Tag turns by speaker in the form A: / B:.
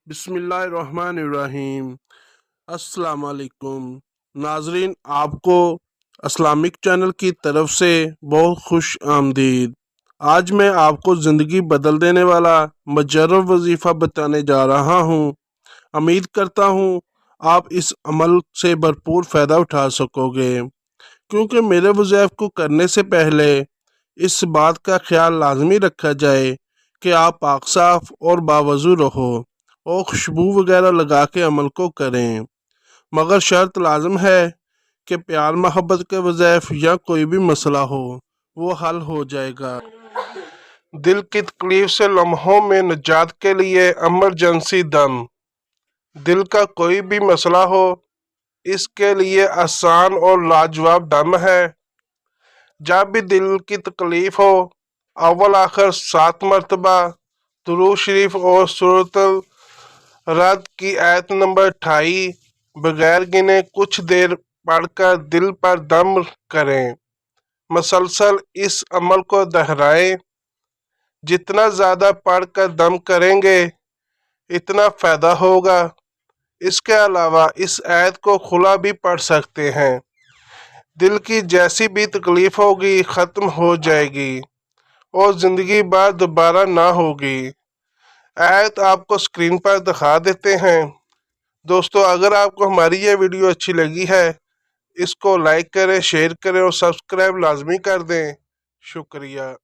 A: बिस्मिल्लाहिर्रहमानिर्रहीम। अस्सलाम वालेकुम नाजरीन, आपको इस्लामिक चैनल की तरफ से बहुत खुश आमदीद। आज मैं आपको ज़िंदगी बदल देने वाला मुजर्रब वजीफ़ा बताने जा रहा हूँ। उम्मीद करता हूँ आप इस अमल से भरपूर फ़ायदा उठा सकोगे, क्योंकि मेरे वज़ीफ़े को करने से पहले इस बात का ख्याल लाजमी रखा जाए कि आप पाक साफ और बावजू रहो और खुशबू वगैरह लगा के अमल को करें। मगर शर्त लाजम है कि प्यार मोहब्बत के वज़ैफ या कोई भी मसला हो वो हल हो जाएगा। दिल की तकलीफ से लम्हों में निजात के लिए एमरजेंसी दम। दिल का कोई भी मसला हो, इसके लिए आसान और लाजवाब दम है। जब भी दिल की तकलीफ हो, अव्वल आखिर 7 मरतबा दुरूद शरीफ और सूरतुल रद की आयत नंबर 28 बगैर गिने कुछ देर पढ़कर दिल पर दम करें। मसलसल इस अमल को दोहराएं। जितना ज़्यादा पढ़कर दम करेंगे इतना फ़ायदा होगा। इसके अलावा इस आयत को खुला भी पढ़ सकते हैं। दिल की जैसी भी तकलीफ होगी ख़त्म हो जाएगी और ज़िंदगी बार दोबारा ना होगी। आयत आपको स्क्रीन पर दिखा देते हैं। दोस्तों, अगर आपको हमारी ये वीडियो अच्छी लगी है, इसको लाइक करें, शेयर करें और सब्सक्राइब लाजमी कर दें। शुक्रिया।